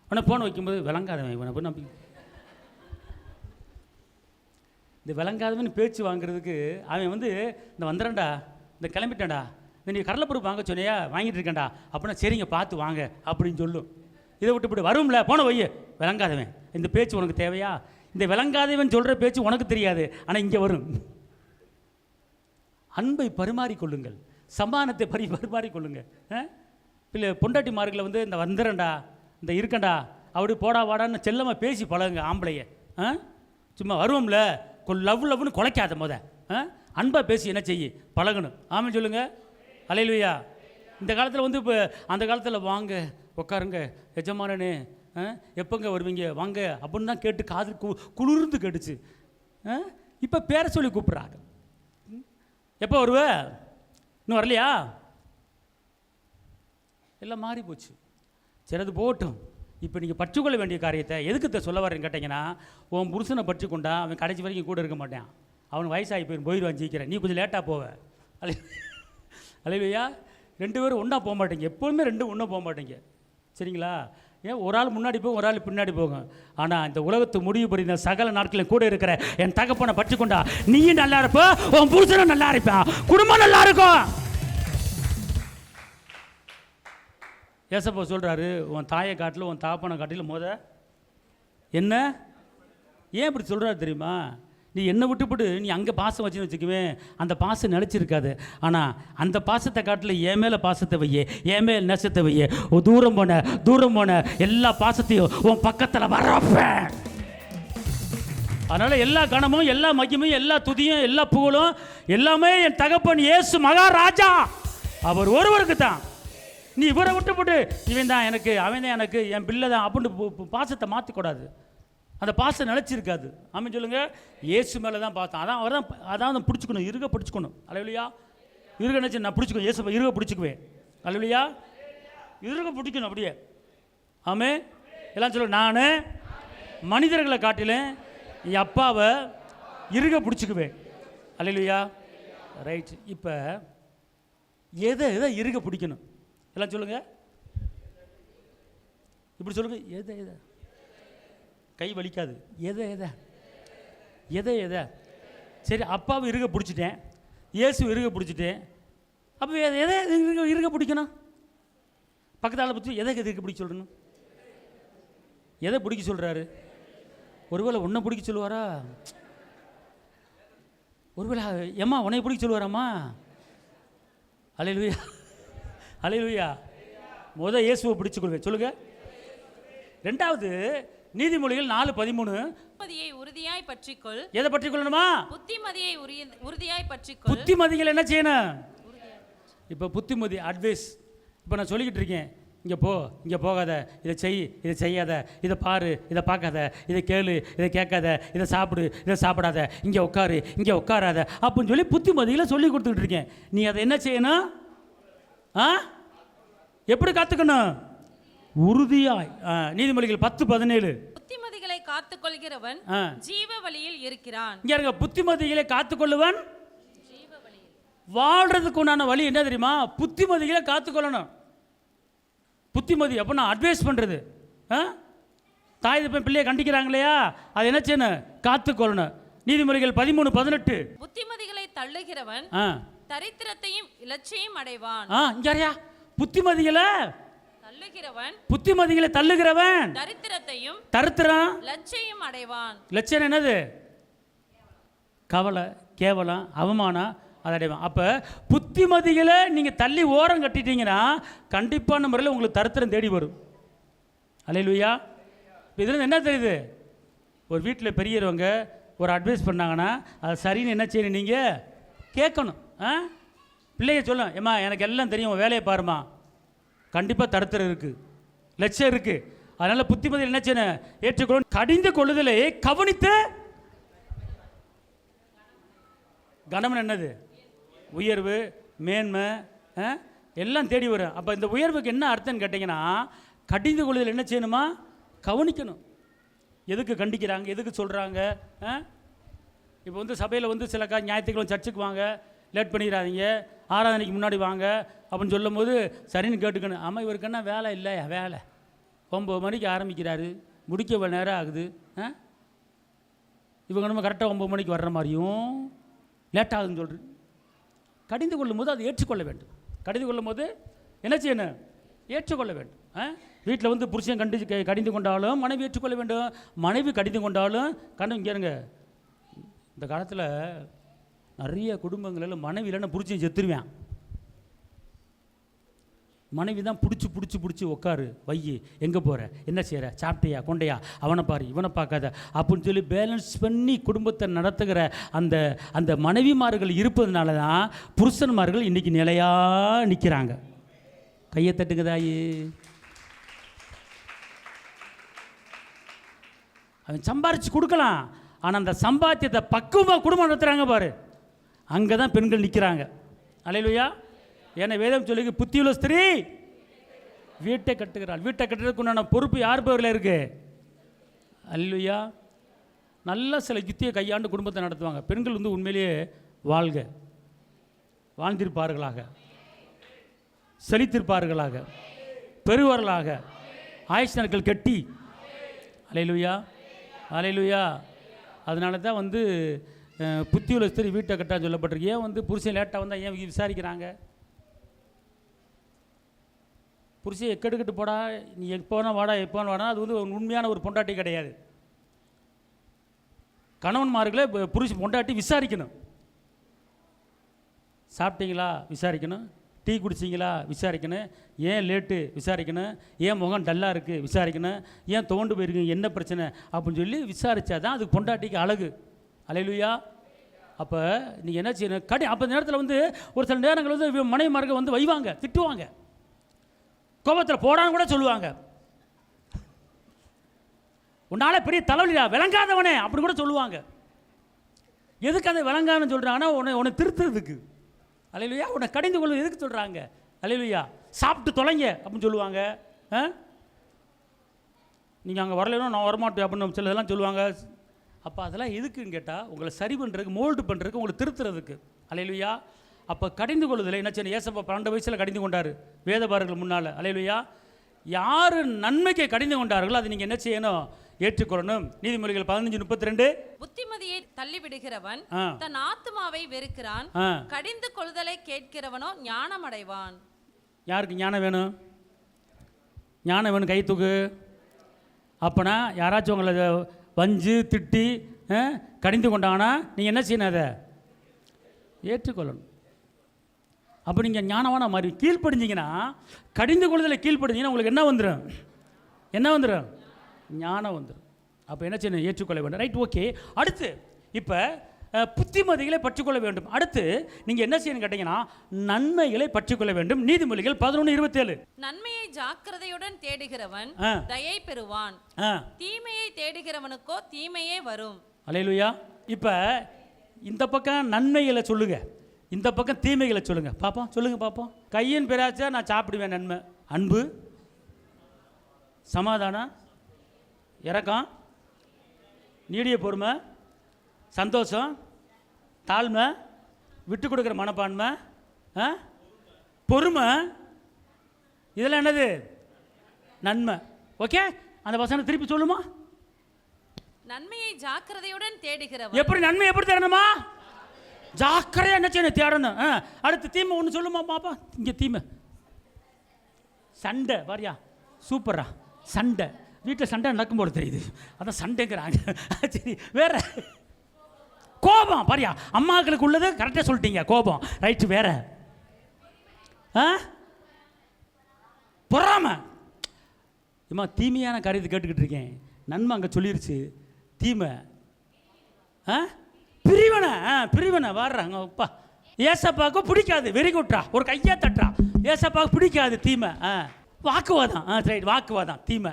உடனே ஃபோனை வைக்கும்போது விளங்காதவன் இவனை போய் நம்பி. இந்த விளங்காதவன் பேச்சு வாங்குறதுக்கு அவன் வந்து இந்த வந்துடுறேன்டா, இந்த கிளம்பிட்டேன்டா, இந்த நீ கடலைப்பருப்பு வாங்க சொன்னியா வாங்கிட்டு இருக்கேன்டா அப்படின்னா சரிங்க பார்த்து வாங்க அப்படின்னு சொல்லும். இதை விட்டு வரும்ல போன வை, விளங்காதவன். இந்த பேச்சு உனக்கு தேவையா? இந்த விளங்காதவன் சொல்கிற பேச்சு உனக்கு தெரியாது, ஆனால் இங்கே வரும். அன்பை பரிமாறிக்கொள்ளுங்கள், சமானத்தை பரிமாறிக்கொள்ளுங்கள். இல்லை பொண்டாட்டிமார்களை வந்து இந்த வந்துடுறேன்டா, இந்த இருக்கண்டா, அப்படி போடா வாடான்னு செல்லமாக பேசி பழகுங்க ஆம்பளைய. சும்மா வருவோம்ல லவ்னு குலைக்காத அன்பாக பேசி என்ன செய்ய பழகணும். ஆமாம் சொல்லுங்கள். அல்லேலூயா. இந்த காலத்தில் வந்து இப்போ அந்த காலத்தில் வாங்க உட்காருங்க எஜமானனே, எப்போங்க வருவீங்க வாங்க அப்படின்னு தான் கேட்டு காது குளிர்ந்து கேட்டுச்சு. இப்போ பேரை சொல்லி கூப்பிட்றாங்க. எப்போ வருவ? இன்னும் வரலையா? எல்லாம் மாறி போச்சு. சரி அது போகட்டும். இப்போ நீங்கள் பற்றுக்கொள்ள வேண்டிய காரியத்தை எதுக்கு சொல்ல வரேன்னு கேட்டிங்கன்னா, உன் புருஷனை பற்றிக்கொண்டா அவன் கடைசி வரைக்கும் கூட இருக்க மாட்டான். அவனுக்கு வயசாகி போயிடுவான் ஜீக்கிறேன், நீ கொஞ்சம் லேட்டாக போவ. அல்லேலூயா. 2 பேரும் ஒன்றா போக மாட்டேங்க, எப்போதுமே 2 ஒன்றா போக மாட்டேங்க. சரிங்களா? ஏன் ஒரு ஆள் முன்னாடி போகும், ஒரு ஆள் பின்னாடி போகும். ஆனால் இந்த உலகத்து முடிவு புரிந்த சகல நாட்களில் கூட இருக்கிற என் தகப்பனை பற்றிக்கொண்டா நீயும் நல்லா இருப்ப, உன் புருஷனும் நல்லா இருப்பான், குடும்பம் நல்லா இருக்கும். ஏசப்பா சொல்கிறாரு, உன் தாயை காட்டில் உன் தாப்பனை காட்டில் என்ன ஏன் இப்படி சொல்கிறாரு தெரியுமா? நீ என்னை விட்டுப்பட்டு நீ அங்கே பாசம் வச்சுன்னு வச்சுக்குவேன், அந்த பாசம் நினச்சிருக்காது. ஆனால் அந்த பாசத்தை காட்டில் என் மேலே பாசத்தை வையே, என் மேலே நெசத்தை வையே, தூரம் போன எல்லா பாசத்தையும் உன் பக்கத்தில் வரப்பேன். அதனால் எல்லா கணமும் எல்லா மகிமையும் எல்லா துதியும் எல்லா புகழும் எல்லாமே என் தகப்பன் இயேசு மகாராஜா அவர் ஒருவருக்கு தான். நீ இவரை விட்டுப்பட்டு இவன் தான் எனக்கு, அவன் தான் எனக்கு, என் பிள்ளை தான் அப்படின்னு பாசத்தை மாற்றக்கூடாது. அந்த பாசம் நினச்சிருக்காது. ஆமாம் சொல்லுங்கள். இயேசு மேலே தான் பார்த்தோம். அதான் பிடிச்சிக்கணும், இருக பிடிச்சிக்கணும். அல்லேலூயா. இருக நினச்சி நான் பிடிச்சிக்கணும், இயேசு இருக பிடிச்சிக்குவேன். அல்லேலூயா. இருக பிடிக்கணும் அப்படியே. ஆமே எல்லாம் சொல்லுங்க. நான் மனிதர்களை காட்டிலும் என் அப்பாவை இருக பிடிச்சிக்குவேன். அல்லேலூயா. ரைட். இப்போ எதை இருக பிடிக்கணும் எல்லாம் சொல்லுங்கள். இப்படி சொல்லுங்கள். எதை கை வலிக்காது. எதை சரி அப்பாவை இருக பிடிச்சிட்டேன், இயேசு இருக பிடிச்சிட்டேன். அப்போ எதை இருக பிடிக்கணும்? பக்கத்தால் பற்றி எதை இருக்க பிடிக்க சொல்லணும்? எதை பிடிக்க சொல்கிறாரு? ஒருவேளை உன்னை பிடிக்க சொல்லுவாரா? ஒருவேளை ஏம்மா உன்னை பிடிக்க சொல்லுவாராம்மா? அல்லேலூயா. அல்லேலூயா. இயேசுவை பிடிச்சுக்கொள்வேன் சொல்லுங்கள். 2வது நீதிமொழிகள் 4:13 புத்திமதியை உறுதியாய் பற்றிக்கொள். எதை பற்றிக்கொள்ளணுமா? புத்திமதியை உறுதியாய் பற்றிக்கொள். புத்திமதிகள் என்ன செய்யணும்? இப்போ புத்திமதி அட்வைஸ் இப்போ நான் சொல்லிக்கிட்டு இருக்கேன், இங்கே போ, இங்கே போகாத, இதை செய், இதை செய்யாத, இதை பாரு, இதை பார்க்காத, இதை கேளு, இதை கேட்காத, இதை சாப்பிடு, இதை சாப்பிடாத, இங்கே உட்காரு, இங்கே உட்காராத அப்படின்னு சொல்லி புத்திமதிகளை சொல்லி கொடுத்துக்கிட்டு இருக்கேன். நீ அதை என்ன செய்யணும்? எப்படி காத்துக்கணும்? உறுதியாய். நீதிமொழிகள் 10:17 புத்திமதிகளை காத்துக்கொள்கிறவன் ஜீவ வழியில் இருக்கிறான். இங்க இருங்க, புத்திமதிகளை காத்துக்கொள்ளுவன் ஜீவ வழியில். வாழ்றதுக்கு உண்டான வழி என்ன தெரியுமா? புத்திமதிகளை காத்துக்கொள்ளணும். புத்திமதி அப்படின்னா அட்வைஸ் பண்ணுறது. தாய் தப்பன் பிள்ளையை கண்டிக்கிறாங்க இல்லையா, அது என்ன செய்யணும்? காத்துக்கொள்ளணும். நீதிமொழிகள் 13:18 புத்திமதிகளை தள்ளுகிறவன் தரித்திரத்தையும் இலச்சையும் அடைவான். இங்க புத்திமதிகளை தள்ளுகிறவன் தரித்திரம் லட்சியம் அடைவான். லட்சியம் என்னது? கவலை, கேவலம், அவமானம் அதை அடைவான். அப்போ புத்திமதிகளை நீங்கள் தள்ளி ஓரம் கட்டிட்டீங்கன்னா கண்டிப்பான முறையில் உங்களுக்கு தரித்திரம் தேடி வரும். அல்லேலூயா. இதில் என்ன தெரியுது? ஒரு வீட்டில் பெரியவங்க ஒரு அட்வைஸ் பண்ணாங்கன்னா அது சரின்னு என்ன செய்யணும்? நீங்கள் கேட்கணும். பிள்ளைய சொல்லணும், ஏம்மா எனக்கு எல்லாம் தெரியும், வேலையை பாருமா. கண்டிப்பாக தரித்திரம் இருக்குது, லட்சியம் இருக்குது. அதனால் புத்திமதி என்ன செய்யணும்? ஏற்றுக்கொள்ள. கடிந்து கொள்ளுதலை கவனித்து. கணவன் என்னது? உயர்வு, மேன்மை எல்லாம் தேடி வரும். அப்போ இந்த உயர்வுக்கு என்ன அர்த்தம்னு கேட்டிங்கன்னா, கடிந்து கொள்ளுதல் என்ன செய்யணுமா? கவனிக்கணும். எதுக்கு கண்டிக்கிறாங்க, எதுக்கு சொல்கிறாங்க, இப்போ வந்து சபையில் வந்து சில ஞாயிற்றுக்கிழமை சர்ச்சுக்கு வாங்க, லேட் பண்ணிடாதீங்க, ஆராதனைக்கு முன்னாடி வாங்க அப்படின்னு சொல்லும் போது சரின்னு கேட்டுக்கணும். ஆமாம், இவருக்கு என்ன வேலை இல்லையா? வேலை 9 மணிக்கு ஆரம்பிக்கிறாரு, முடிக்க நேரம் ஆகுது. இவங்க நம்ம கரெக்டாக 9 மணிக்கு வர்ற மாதிரியும் லேட் ஆகுதுன்னு சொல்கிறது. கடிந்து கொள்ளும் போது அதை ஏற்றுக்கொள்ள வேண்டும். கடிந்து கொள்ளும் போது என்ன செய்யணும்? ஏற்றுக்கொள்ள வேண்டும். வீட்டில் வந்து புருஷன் கடிந்து கொண்டாலும் மனைவி ஏற்றுக்கொள்ள வேண்டும். மனைவி கடிந்து கொண்டாலும் இங்கே இருங்க. இந்த காலத்தில் நிறைய குடும்பங்களில் மனைவி இல்லைன்னா புருஷன் செத்துருவேன். மனைவி தான் பிடிச்சி உட்காரு, வையி, எங்கே போகிற, என்ன செய்கிற, சாப்பிட்டியா, கொண்டையா, அவனை பாரு, இவனை பார்க்காத அப்படின்னு சொல்லி பேலன்ஸ் பண்ணி குடும்பத்தை நடத்துகிற அந்த அந்த மனைவிமார்கள் இருப்பதுனால தான் புருஷன்மார்கள் இன்றைக்கி நிலையாக நிற்கிறாங்க. கையை தட்டுங்கதாயி. அவன் சம்பாரித்து கொடுக்கலாம், ஆனால் அந்த சம்பாத்தியத்தை பக்குவமாக குடும்பம் நடத்துகிறாங்க பாரு, அங்கே தான் பெண்கள் நிற்கிறாங்க. அல்லேலூயா. ஏன்னா வேதம் சொல்லி புத்தியுள்ள ஸ்திரீ வீட்டை கட்டுகிறாள். வீட்டை கட்டுறதுக்கு உண்டான பொறுப்பு யார் பேரில் இருக்கு? அல்லேலூயா. நல்ல சில யுத்தியை கையாண்டு குடும்பத்தை நடத்துவாங்க. பெண்கள் வந்து உண்மையிலேயே வாழ்ந்திருப்பார்களாக, செழித்திருப்பார்களாக, பெருவர்களாக, ஆயுஷ் நாட்கள் கட்டி. அல்லேலூயா, அல்லேலூயா. அதனால தான் வந்து புத்தியுள்ள ஸ்திரீ வீட்டை கட்டான்னு சொல்லப்பட்டிருக்கு. ஏன் வந்து புருஷன் லேட்டாக வந்தால் ஏன் விசாரிக்கிறாங்க? புருஷன் எக்கெடுக்கிட்டு போடா, நீ எப்போனா வாடா, எப்போனா வாடா, அது வந்து உண்மையான ஒரு பொண்டாட்டி கிடையாது. கணவன்மார்களே புருஷன் பொண்டாட்டி விசாரிக்கணும். சாப்பிட்டீங்களா விசாரிக்கணும், டீ குடிச்சிங்களா விசாரிக்கணும், ஏன் லேட்டு விசாரிக்கணும், ஏன் முகம் டல்லாக இருக்குது விசாரிக்கணும், ஏன் தோண்டு போயிருக்கீங்க, என்ன பிரச்சனை அப்படின்னு சொல்லி விசாரித்தா தான் அதுக்கு பொண்டாட்டிக்கு அழகு. அல்லேலூயா. அப்போ நீங்கள் என்ன செய்யணும்? அப்போ நேரத்தில் வந்து ஒரு சில நேரங்கள் வந்து மனைவிமார்கள் வந்து வைவாங்க, திட்டுவாங்க, கோபத்தில் போடான்னு கூட சொல்லுவாங்க. உன்னால் பெரிய தலைவலியா விளங்காதவனே அப்படி கூட சொல்லுவாங்க. எதுக்கு அதை விளங்கான்னு சொல்கிறாங்கன்னா உன்னை திருத்துறதுக்கு. அல்லேலூயா. உன்னை கடிந்து கொள்வது எதுக்கு சொல்கிறாங்க? அல்லேலூயா. சாப்பிட்டு தொலைங்க அப்படின்னு சொல்லுவாங்க. நீங்கள் அங்கே வரலைன்னா நான் வரமாட்டேன் அப்படின்னு சில இதெல்லாம் சொல்லுவாங்க. அப்போ அதெல்லாம் எதுக்குன்னு கேட்டால் உங்களை சரி பண்ணுறதுக்கு, மோல்டு பண்ணுறதுக்கு, உங்களை திருத்துறதுக்கு. அல்லேலூயா. அப்போ கடிந்து கொள்வதில்லை என்ன செய்யணும்? ஏசப்பா 12 வயசில் கடிந்து கொண்டார் வேதபாரர்கள் முன்னால். அல்லேலூயா. யார் நன்மைக்கு கடிந்து கொண்டார்களோ அதை நீங்கள் என்ன செய்யணும்? ஏற்றுக்கொள்ளணும். நீதிமொழிகள் 15:32. புத்திமதியை தள்ளிவிடுகிறவன் தன் ஆத்மாவை வெறுக்கிறான், கடிந்து கொள்ளுதலை கேட்கிறவனோ ஞானம் அடைவான். யாருக்கு ஞானம் வேணும்? ஞானம் வேணும், கை தூக்கு. அப்போனா யாராச்சும் உங்களை வஞ்சு திட்டி கடிந்து கொண்டாங்கன்னா நீங்கள் என்ன செய்யணும்? அதை ஏற்றுக்கொள்ளணும். அப்போ நீங்கள் ஞானமான மாதிரி கீழ்ப்படிஞ்சிங்கன்னா, கடிந்து கொள்ளுதலை கீழ்ப்படிஞ்சிங்கன்னா உங்களுக்கு என்ன வந்துடும்? என்ன வந்துடும்? ஞானம் வந்துடும். அப்போ என்ன செய்யணும்? ஏற்றுக்கொள்ள வேண்டும். Right, okay. அடுத்து இப்போ புத்திமதிகளை பற்றிக்கொள்ள வேண்டும். அடுத்து நீங்கள் என்ன செய்யணும் கேட்டிங்கன்னா, நன்மைகளை பற்றிக்கொள்ள வேண்டும். நீதிமொழிகள் 11:27. நன்மையை ஜாக்கிரதையுடன் தேடுகிறவன் தயை பெறுவான், தீமையை தேடுகிறவனுக்கோ தீமையே வரும். அல்லேலூயா. இப்போ இந்த பக்கம் நன்மைகளை சொல்லுங்க, இந்த பக்கம் தீமைகளை சொல்லுங்க பாப்போம். சொல்லுங்க பாப்போம். கையின் பிராச்சா நான் சாப்பிடுவேன். நன்மை அன்பு, சமாதானம், இரக்கம், நீடிய பொறுமை, சந்தோஷம், தாழ்மை, விட்டு கொடுக்குற மனப்பான்மை, பொறுமை, இதெல்லாம் என்னது? நன்மை. ஓகே, அந்த வசனம் திருப்பி சொல்லுமா? நன்மையை ஜாக்கிரதையுடன் தேடுகிறவன். எப்படி நன்மை எப்படி தேடணுமா? ஜாக்கிரதையா என்ன செய்யணும்? தேடணும். அடுத்து தீமை ஒன்று சொல்லுமா பாப்பா. இங்கே தீமை சண்டை பாரியா, சூப்பரா சண்டை. வீட்டில் சண்டை நடக்கும்போது தெரியுது, அதான் சண்டைங்கிறாங்க. சரி, வேற கோபம் பாரியா, அம்மாக்களுக்கு உள்ளது கரெக்டாக சொல்லிட்டீங்க. கோபம் ரைட்டு. வேற பொறாமை. இம்மா தீமையான காரியத்தை கேட்டுக்கிட்டு இருக்கேன், நன்மை அங்கே சொல்லிருச்சு. தீமை பிரிவினை. பிரிவினை வர்றாங்க. அப்பா ஏசப்பாவுக்கு பிடிக்காது. வெரி குட்ரா, ஒரு கையா தட்டுறா. ஏசப்பாவுக்கு பிடிக்காது தீமை. வாக்குவாதம். ரைட், வாக்குவாதம் தீமை.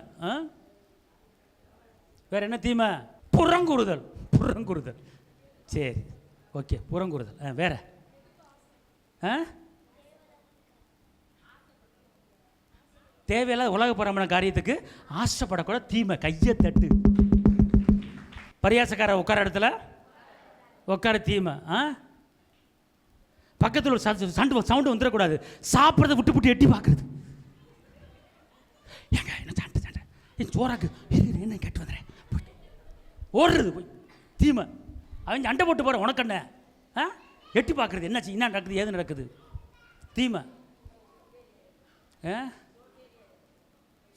வேற என்ன தீமை? புறங்குறுதல். புறங்குறுதல். சரி, ஓகே, புறங்குறுதல். வேற தேவையில்லாத உலகப்பரமான காரியத்துக்கு ஆசைப்படக்கூட தீமை. கையை தட்டு. பரியாசக்கார உட்கார இடத்துல உட்கார தீமை. பக்கத்தில் ஒரு சவுண்டு வந்துடக்கூடாது. சாப்பிட்றத விட்டு எட்டி பார்க்குறது. ஏங்க என்ன சண்டை சண்டை என் சோறாக்கு என்ன கேட்டு வந்துடுறேன். ஓடுறது போய் தீமை. அவங்க அண்டை போட்டு போகிற உனக்கு என்ன எட்டி பார்க்குறது. என்னாச்சு, என்ன நடக்குது, ஏது நடக்குது, தீமை.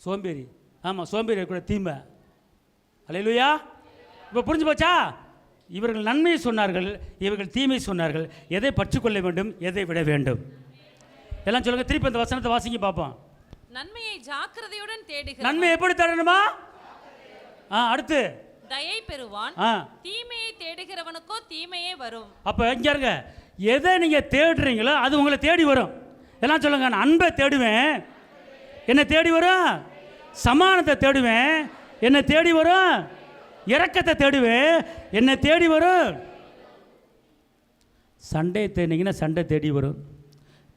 சோம்பேறி. ஆமாம், சோம்பேறி கூட தீமை. அல்லேலூயா. இப்போ புரிஞ்சு போச்சா? இவர்கள் நன்மையை சொன்னார்கள், இவர்கள் தீமை சொன்னார்கள். எதை பற்றிக்கொள்ள வேண்டும், எதை விட வேண்டும், எல்லாம் சொல்லுங்க. திருப்பி அந்த வசனத்தை வாசிங்க பார்ப்போம். நன்மையை ஜாக்கிரதையுடன் தேடுகிறான். நன்மை எப்படி தேடணுமா? அடுத்து தயை பெறுவான். தீமையை தேடுகிறவனுக்கோ தீமையே வரும். அப்போ இங்க இருங்க, எதை நீங்க தேடுறீங்களோ அது உங்களை தேடி வரும். எல்லாம் சொல்லுங்க. நான் அன்பை தேடுவேன், என்ன தேடி வரும். சமானத்தை தேடுவேன், என்ன தேடி வரும். இரக்கத்தை தேடுவேன், என்ன தேடி வரும். சண்டையை தேடினீங்கன்னா சண்டை தேடி வரும்.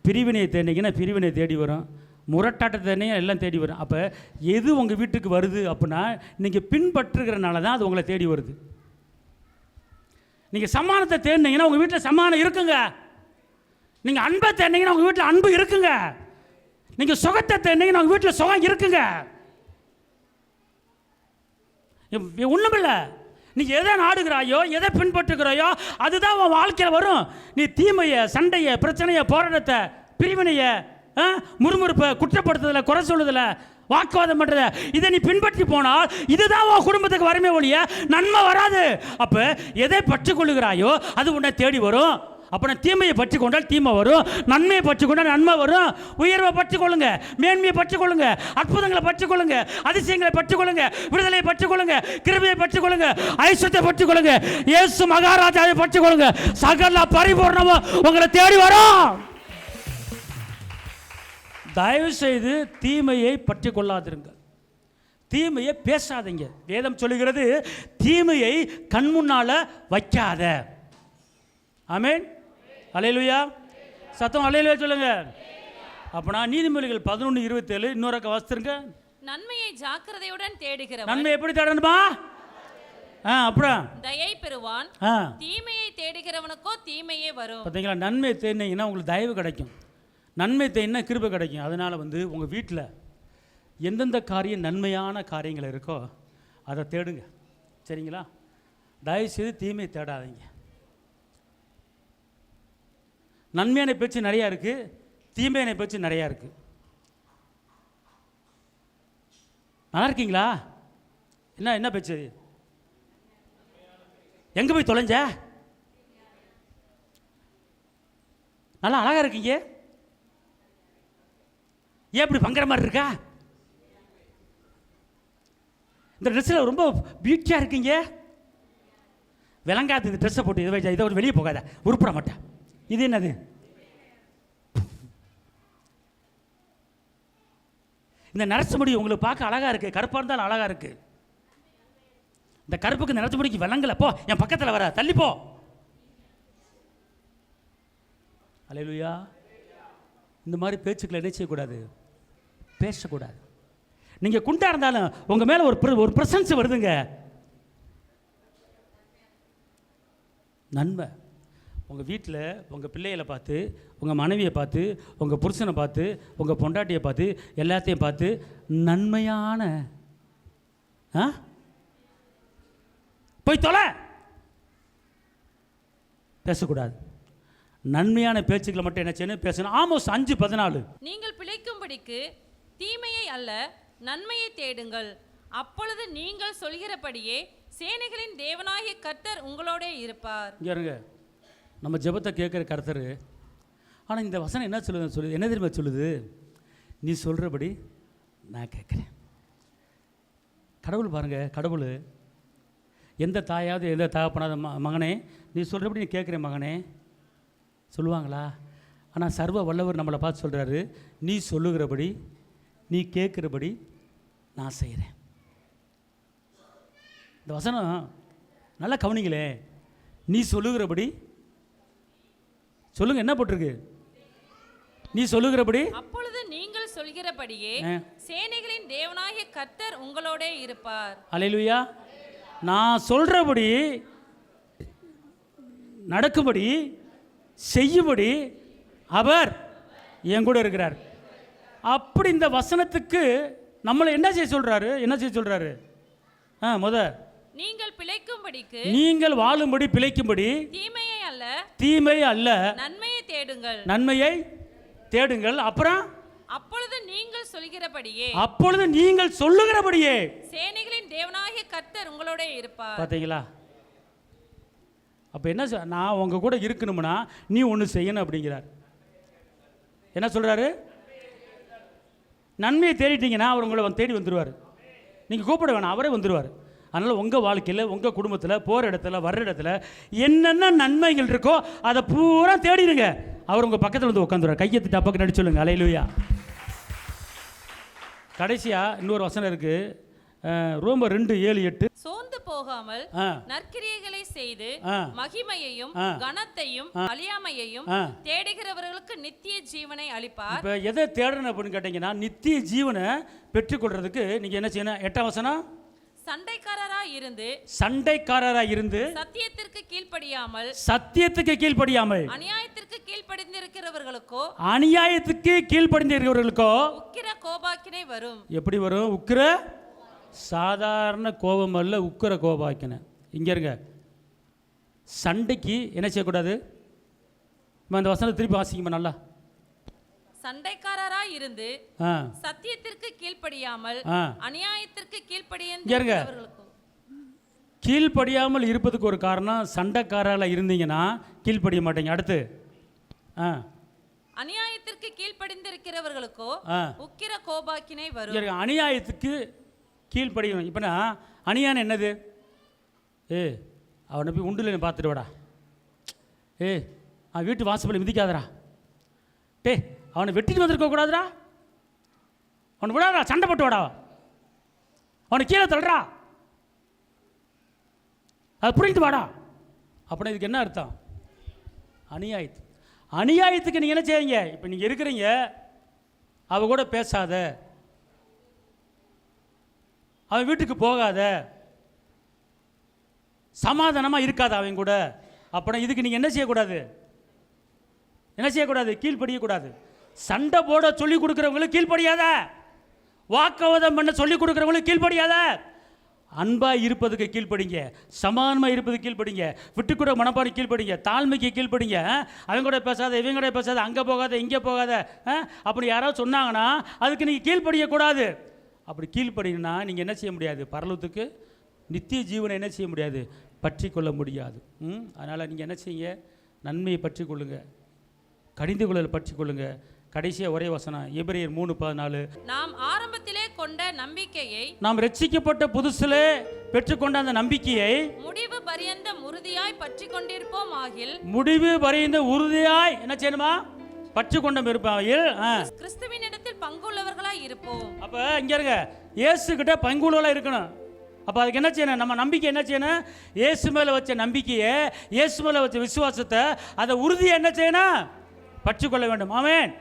பிரிவினையை தேடினீங்கன்னா பிரிவினை தேடி வரும். முரட்டாட்டத்தை தேடினீங்கன்னா எல்லாம் தேடி வரும். அப்போ எது உங்கள் வீட்டுக்கு வருது அப்படின்னா நீங்கள் பின்பற்றுகிறனால தான் அது உங்களை தேடி வருது. நீங்கள் சமானத்தை தேடினீங்கன்னா உங்கள் வீட்டில் சமானம் இருக்குங்க. நீங்கள் அன்பை தேடினீங்கன்னா உங்கள் வீட்டில் அன்பு இருக்குங்க. நீங்கள் சுகத்தை தேடினீங்கன்னா உங்கள் வீட்டில் சுகம் இருக்குங்க. ஒன்றுமில்லை, நீ எதை நாடுகிறாயோ, எதை பின்பற்றுகிறாயோ அதுதான் உன் வாழ்க்கையில் வரும். நீ தீமையை, சண்டையை, பிரச்சனையை, போராட்டத்தை, பிரிவினையை, முறுமுறுப்பை, குற்றப்படுத்துதலை, குறை சொல்லுதலை, வாக்குவாதம் பண்ணுறத, இதை நீ பின்பற்றி போனால் இதுதான் உன் குடும்பத்துக்கு வருமே ஒழிய நன்மை வராது. அப்போ எதை பற்றிக்கொள்ளுகிறாயோ அது உன்னை தேடி வரும். அப்போ நான் தீமையை பற்றி கொண்டால் தீமை வரும், நன்மையை பற்றி கொண்டால் நன்மை வரும். உயர்வை பற்றி கொள்ளுங்க, மேன்மையை பற்றி கொள்ளுங்க, அற்புதங்களை பற்றி கொள்ளுங்க, அதிசயங்களை பற்றி கொள்ளுங்க, விடுதலையை பற்றி கொள்ளுங்க, கிருபையை பற்றி கொள்ளுங்க, ஐஸ்வர்யத்தை பற்றி கொள்ளுங்க, இயேசு மகாராஜாவை பற்றி கொள்ளுங்க. சகல பரிபூர்ணமும் உங்களை தேடி வரும். தயவு செய்து தீமையை பற்றி கொள்ளாதிருங்க, தீமையை பேசாதீங்க. வேதம் சொல்லுகிறது தீமையை கண் முன்னால வைக்காத. ஆமென். அல்லேலூயா. சத்தம் அல்லேலூயா சொல்லுங்க. அப்பனா நீதிமொழிகள் 11:27 இன்னொரு வாசித்துருங்க. நன்மையை ஜாக்கிரதையுடன் தேடுகிறவன். நன்மை எப்படி தேடணுமா? அப்புறம் தயை பெறுவான். தீமையை தேடுகிறவனுக்கோ தீமையே வரும். பார்த்தீங்களா? நன்மை தேடினீங்கன்னா உங்களுக்கு தயவு கிடைக்கும், நன்மை தேடினா கிருபை கிடைக்கும். அதனால் உங்கள் வீட்டில் எந்தெந்த காரியம் நன்மையான காரியங்கள் இருக்கோ அதை தேடுங்க. சரிங்களா? தயவுசெய்து தீமை தேடாதீங்க. நன்மையான பேச்சு நிறையா இருக்குது, தீமையான பேச்சு நிறையா இருக்குது. நல்லா இருக்கீங்களா? என்ன பேச்சு? எங்கே போய் தொலைஞ்ச? நல்லா அழகாக இருக்கீங்க. ஏன் இப்படி பங்குற மாதிரி இருக்கா? இந்த ட்ரெஸ்ஸில் ரொம்ப பியூட்டியாக இருக்கீங்க. விளங்காது இந்த ட்ரெஸ்ஸை போட்டு இதை ஒரு வெளியே போகாத, உருப்பிட மாட்டேன். இது என்னது? இந்த நரசு முடி உங்களுக்கு பார்க்க அழகாக இருக்குது, கருப்பாக இருந்தாலும் அழகாக இருக்குது. இந்த கருப்புக்கு நரசு முடிக்கு விளங்கல. போ, என் பக்கத்தில் வர, தள்ளிப்போ. அல்லேலூயா. இந்த மாதிரி பேச்சுக்களை என்ன செய்யக்கூடாது, பேசக்கூடாது. நீங்கள் குண்டா இருந்தாலும் உங்கள் மேலே ஒரு பிரசன்ஸ் வருதுங்க. நன்மை உங்கள் வீட்டில் உங்கள் பிள்ளைகளை பார்த்து, உங்கள் மனைவியை பார்த்து, உங்கள் புருஷனை பார்த்து, உங்கள் பொண்டாட்டியை பார்த்து, எல்லாத்தையும் பார்த்து நன்மையான போய் தொலை பேசக்கூடாது. நன்மையான பேச்சுக்களை மட்டும் என்ன செய்யணும், பேசணும். ஆமோஸ் 5:14 நீங்கள் பிழைக்கும்படிக்கு தீமையை அல்ல நன்மையை தேடுங்கள், அப்பொழுது நீங்கள் சொல்கிறபடியே சேனைகளின் தேவனாகிய கர்த்தர் உங்களோட இருப்பார். இங்க நம்ம ஜெபத்தை கேட்குற கர்த்தர். ஆனால் இந்த வசனம் என்ன சொல்லுது, என்ன தெரியுமா சொல்லுது? நீ சொல்கிறபடி நான் கேட்குறேன். கடவுள் பாருங்க, கடவுள் எந்த தாயாவது எந்த தகப்பனாத மகனே நீ சொல்கிறபடி நீ கேட்குறேன் மகனே சொல்லுவாங்களா? ஆனால் சர்வ வல்லவர் நம்மளை பார்த்து சொல்கிறாரு, நீ சொல்லுகிறபடி நீ கேட்குறபடி நான் செய்கிறேன். இந்த வசனம் நல்லா கவனிங்களே. நீ சொல்லுகிறபடி சொல்லுங்க, என்ன போட்டிருக்கு? நீ சொல்லுகிறபடி, அப்பொழுது நீங்கள் சொல்கிறபடியே சேனைகளின் தேவனாகிய கர்த்தர் உங்களோட இருப்பார். அல்லேலூயா. நான் சொல்றபடி நடக்கும்படி செய்யும்படி அவர் என் கூட இருக்கிறார். அப்படி இந்த வசனத்துக்கு நம்மளை என்ன செய்ய சொல்றாரு? நீங்கள் பிழைக்கும்படிக்கு, நீங்கள் வாழும்படி பிழைக்கும்படி தீமை அல்ல நன்மையை தேடுங்கள். அப்புறம் அப்பொழுது நீங்கள் சொல்லுகிறபடியே சேனைகளின் தேவனாகிய கர்த்தர் உங்களோட இருப்பார். பாத்தீங்களா? அப்ப என்ன நான் உங்க கூட இருக்கணும்னா நீ ஒன்று செய்யணும் அப்படிங்கிறார். என்ன சொல்றாரு? நன்மையை தேடிட்டீங்கன்னா அவர் உங்களை தேடி வந்துடுவார். நீங்கள் கூப்பிட வேணாம், அவரே வந்துடுவார். அதனால் உங்கள் வாழ்க்கையில், உங்கள் குடும்பத்தில், போகிற இடத்துல, வர்ற இடத்துல என்னென்ன நன்மைகள் இருக்கோ அதை பூரா தேடிடுங்க. அவர் உங்கள் பக்கத்தில் வந்து உட்காந்துருவார். கையெழுத்து டப்பாக்கு நடிச்சு சொல்லுங்க அல்லேலூயா. கடைசியாக இன்னொரு வசனம் இருக்குது, ரோமர் 2:7-8. சோர்ந்து போகாமல் நற்கிரியைகளை செய்து மகிமையையும் கனத்தையும் அழியாமையையும் தேடுகிறவர்களுக்கு நித்திய ஜீவனை அளிப்பார். இப்போ எதை தேடணும் அப்படின்னு கேட்டீங்கன்னா, நித்திய ஜீவனை பெற்றுக்கொள்றதுக்கு நீங்கள் என்ன செய்யணும்? 8ஆம் வசனம், சண்டைக்காரராய் இருந்து சத்தியத்திற்கு கீழ்ப்படியாமல் அநியாயத்திற்கு கீழ்ப்படிந்திருக்கிறவர்களுக்கோ உக்கிர கோபாக்கினை வரும். எப்படி வரும்? உக்கிர, சாதாரண கோபம் அல்ல, உக்கிர கோபாக்கினை. இங்க இருங்க, சண்டைக்கு என்ன செய்யக்கூடாது? அந்த வசனத்தை திருப்பி வாசிக்குமா நல்லா. சண்டைக்காரராய் இருந்து சத்தியத்திற்கு கீழ்ப்படியாமல் அநியாயத்திற்கு கீழ்ப்படியாமல் இருப்பதுக்கு ஒரு காரணம், சண்டைக்காரராக இருந்தீங்கன்னா கீழ்ப்படிய மாட்டீங்க. அடுத்து அநியாயத்திற்கு கீழ்ப்படிந்திருக்கிறவர்களுக்கோ உக்கிர கோபாக்கினை வரும். அநியாயத்துக்கு கீழ்ப்படியணும். இப்போனா அநியாயம் என்னது? அவனை போய் உண்டுல பார்த்துட்டு வாடா, அவன் வீட்டு வாசப்படி மிதிக்காதடா, அவனை வெட்டிட்டு வந்திருக்க கூடாதுடா, அவனை விடாதா, சண்டை போட்டு வாடா, அவனை கீழே தள்ளுறா, அது புரிஞ்சுட்டு வாடா அப்படின்னா இதுக்கு என்ன அர்த்தம்? அநியாயத்துக்கு நீங்கள் என்ன செய்யுங்க? இப்போ நீங்கள் இருக்கிறீங்க, அவ கூட பேசாத, அவன் வீட்டுக்கு போகாத, சமாதானமாக இருக்காத அவன் கூட, அப்படின்னா இதுக்கு நீங்கள் என்ன செய்யக்கூடாது? கீழ்ப்படியக்கூடாது. சண்டை போட சொல்லிக் கொடுக்குறவங்களுக்கு கீழ்ப்படியாத, வாக்குவாதம் பண்ண சொல்லிக் கொடுக்குறவங்களுக்கு கீழ்ப்படியாத, அன்பாக இருப்பதுக்கு கீழ்ப்படிங்க, சமானமாக இருப்பதுக்கு கீழ்ப்படிங்க, விட்டுக்கூட மனப்பாடு கீழ்ப்படிங்க, தாழ்மைக்கு கீழ்ப்படிங்க. அவங்க கூட பேசாத, இவங்க கூட பேசாத, அங்கே போகாத, இங்கே போகாத, அப்படி யாராவது சொன்னாங்கன்னா அதுக்கு நீங்கள் கீழ்ப்படியக்கூடாது. அப்படி கீழ்ப்படினா நீங்கள் என்ன செய்ய முடியாது? பரலோகத்துக்கு நித்திய ஜீவனை என்ன செய்ய முடியாது? பற்றி கொள்ள முடியாது. அதனால் நீங்கள் என்ன செய்யுங்க? நன்மையை பற்றி கொள்ளுங்க, கடிந்து கொள்ளலை பற்றி கொள்ளுங்க. கடைசியாக ஒரே வசனம், எபிரேயர் 3:14. நாம் ஆரம்பத்திலே கொண்ட நம்பிக்கையை, நாம் ரட்சிக்கப்பட்ட புதுசிலே பெற்றுக்கொண்ட அந்த நம்பிக்கையை முடிவு பரியந்தம் உறுதியாய் பற்றி கொண்டிருப்போம் ஆகில், முடிவு பரியந்தம் உறுதியாய் என்ன செய்யணுமா? பற்றி கொண்ட இருப்பாயில் கிறிஸ்துவின் இடத்தில் பங்குள்ளவர்களாய் இருப்போம். அப்போ இங்கே இருங்க, இயேசு கிட்ட பங்குள்ளவர்களாக இருக்கணும். அப்போ அதுக்கு என்ன செய்யணும்? நம்ம நம்பிக்கை என்ன செய்யணும்? இயேசு மேலே வச்ச நம்பிக்கையை, இயேசு மேலே வச்ச விசுவாசத்தை, அதை உறுதியை என்ன செய்யணும்? பற்றி கொள்ள வேண்டும். ஆமென்.